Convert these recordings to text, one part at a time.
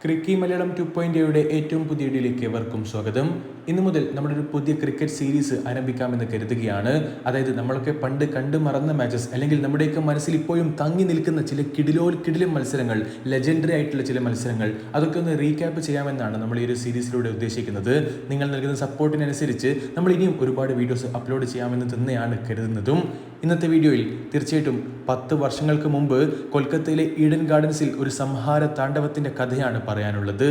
ക്രിക്കി മലയാളം 2.0യുടെ ഏറ്റവും പുതിയ വീഡിയോയിലേക്ക് ഏവർക്കും സ്വാഗതം. ഇന്നു മുതൽ നമ്മളൊരു പുതിയ ക്രിക്കറ്റ് സീരീസ് ആരംഭിക്കാമെന്ന് കരുതുകയാണ്. അതായത് നമ്മളൊക്കെ പണ്ട് കണ്ടു മറന്ന മാച്ചസ്, അല്ലെങ്കിൽ നമ്മുടെയൊക്കെ മനസ്സിൽ ഇപ്പോഴും തങ്ങി നിൽക്കുന്ന ചില കിടിലം മത്സരങ്ങൾ, ലെജൻഡറി ആയിട്ടുള്ള ചില മത്സരങ്ങൾ, അതൊക്കെ ഒന്ന് റീക്യാപ്പ് ചെയ്യാമെന്നാണ് നമ്മൾ ഈ ഒരു സീരീസിലൂടെ ഉദ്ദേശിക്കുന്നത്. നിങ്ങൾ നൽകുന്ന സപ്പോർട്ടിനനുസരിച്ച് നമ്മൾ ഇനിയും ഒരുപാട് വീഡിയോസ് അപ്ലോഡ് ചെയ്യാമെന്ന് തന്നെയാണ് കരുതുന്നതും. ഇന്നത്തെ വീഡിയോയിൽ തീർച്ചയായിട്ടും 10 വർഷങ്ങൾക്ക് മുമ്പ് കൊൽക്കത്തയിലെ ഈഡൻ ഗാർഡൻസിൽ ഒരു സംഹാര താണ്ഡവത്തിന്റെ കഥയാണ് പറയാനുള്ളത്.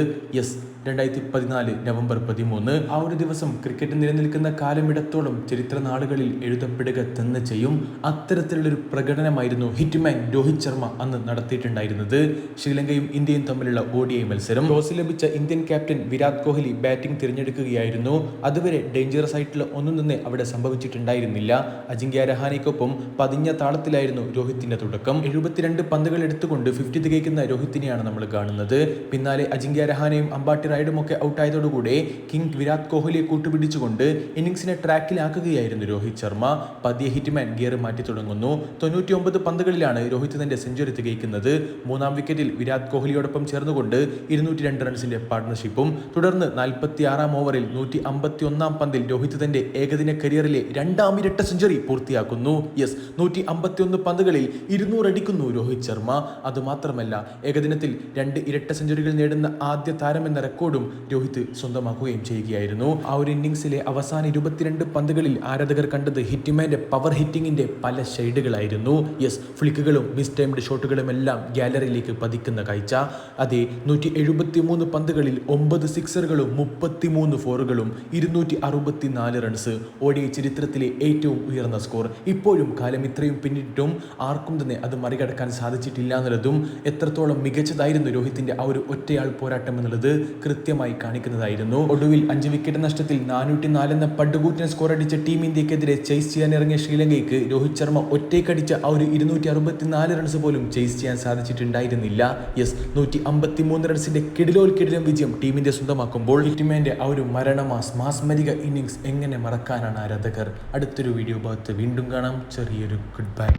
2014 നവംബർ 13. ആ ഒരു ദിവസം ക്രിക്കറ്റ് നിലനിൽക്കുന്ന കാലമിടത്തോളം ചരിത്ര നാളുകളിൽ എഴുതപ്പെടുക തന്നെ ചെയ്യും. അത്തരത്തിലുള്ളൊരു പ്രകടനമായിരുന്നു ഹിറ്റ്മാൻ രോഹിത് ശർമ്മ അന്ന് നടത്തിയിട്ടുണ്ടായിരുന്നത്. ശ്രീലങ്കയും ഇന്ത്യയും തമ്മിലുള്ള ODI മത്സരം. ടോസ് ലഭിച്ച Indian captain Virat Kohli batting തിരഞ്ഞെടുക്കുകയായിരുന്നു. അതുവരെ ഡേഞ്ചറസ് ആയിട്ടുള്ള ഒന്നും തന്നെ അവിടെ സംഭവിച്ചിട്ടുണ്ടായിരുന്നില്ല. അജിങ്ക്യ രഹാനെക്കൊപ്പം പതിഞ്ഞ താളത്തിലായിരുന്നു രോഹിത്തിന്റെ തുടക്കം. 72 പന്തുകൾ എടുത്തുകൊണ്ട് 50 തികയ്ക്കുന്ന രോഹിത്തിനെയാണ് നമ്മൾ കാണുന്നത്. പിന്നാലെ അജിങ്ക്യ രഹാനെയും അമ്പാട്ടി റൈഡും ഒക്കെ ഔട്ടായതോടുകൂടെ കിങ് വിരാട് കോഹ്ലിയെ കൂട്ടുപിടിച്ചുകൊണ്ട് ഇന്നിംഗ്സിനെ ട്രാക്കിലാക്കുകയായിരുന്നു രോഹിത് ശർമ്മ. പതിയെ ഹിറ്റ്മാൻ ഗിയർ മാറ്റി തുടങ്ങുന്നു. 99 പന്തുകളിലാണ് രോഹിത് തന്റെ സെഞ്ചുറി തികയ്ക്കുന്നത്. 3-ാം വിക്കറ്റിൽ വിരാട് കോഹ്ലിയോടൊപ്പം ചേർന്നുകൊണ്ട് 202 റൺസിന്റെ പാർട്ണർഷിപ്പും. തുടർന്ന് 46-ാം ഓവറിൽ 151-ാം പന്തിൽ രോഹിത് തന്റെ ഏകദിന കരിയറിലെ 2ാം ഇരട്ട സെഞ്ചുറി പൂർത്തിയാക്കുന്നു. 151 പന്തുകളിൽ 200 അടിക്കുന്നു രോഹിത് ശർമ്മ. അതുമാത്രമല്ല, ഏകദിനത്തിൽ 2 ഇരട്ട സെഞ്ചുറികൾ നേടുന്ന ആദ്യ താരമെന്ന റെക്കോർഡും രോഹിത് സ്വന്തമാക്കുകയും ചെയ്യുകയായിരുന്നു. ആ ഒരു ഇന്നിംഗ്സിലെ അവസാന 22 പന്തുകളിൽ ആരാധകർ കണ്ടത് ഹിറ്റ്മാന്റെ പവർ ഹിറ്റിംഗിന്റെ പല ഷെയ്ഡുകളായിരുന്നു. ഫ്ലിക്കുകളും മിസ് ടൈംഡ് ഷോട്ടുകളും എല്ലാം ഗാലറിയിലേക്ക് പതിക്കുന്ന കാഴ്ച. അതെ, 173 പന്തുകളിൽ 9 സിക്സറുകളും 33 ഫോറുകളും 264 റൺസ്. ODI ചരിത്രത്തിലെ ഏറ്റവും ഉയർന്ന സ്കോർ. ഇപ്പോഴും കാലം ഇത്രയും പിന്നിട്ടും ആർക്കും തന്നെ അത് മറികടക്കാൻ സാധിച്ചിട്ടില്ല എന്നുള്ളതും എത്രത്തോളം മികച്ചതായിരുന്നു രോഹിത്തിന്റെ ആ ഒരു ഒറ്റയാൾ പോരാട്ടം എന്നുള്ളത് കൃത്യമായി കാണിക്കുന്നതായിരുന്നു. ഒടുവിൽ 5 വിക്കറ്റ് നഷ്ടത്തിൽ 404 എന്ന പടുകൂറ്റൻ സ്കോർ അടിച്ച ടീം ഇന്ത്യക്കെതിരെ ചേസ് ചെയ്യാൻ ഇറങ്ങിയ ശ്രീലങ്കയ്ക്ക് രോഹിത് ശർമ്മ ഒറ്റയ്ക്കടിച്ച ആ ഒരു 264 റൺസ് പോലും ചേസ് ചെയ്യാൻ സാധിച്ചിട്ടുണ്ടായിരുന്നില്ല. 153 റൺസിന്റെ കിടിലം വിജയം ടീം ഇന്ത്യ സ്വന്തമാക്കുമ്പോൾ ഹിറ്റ്മാന്റെ ആ ഒരു മാസ്മരിക ഇന്നിംഗ്സ് എങ്ങനെ മറക്കാനാണ് ആരാധകർ. അടുത്തൊരു വീഡിയോ ഭാഗത്ത് വീണ്ടും കാണാം. ചെറിയൊരു ഗുഡ് ബൈ.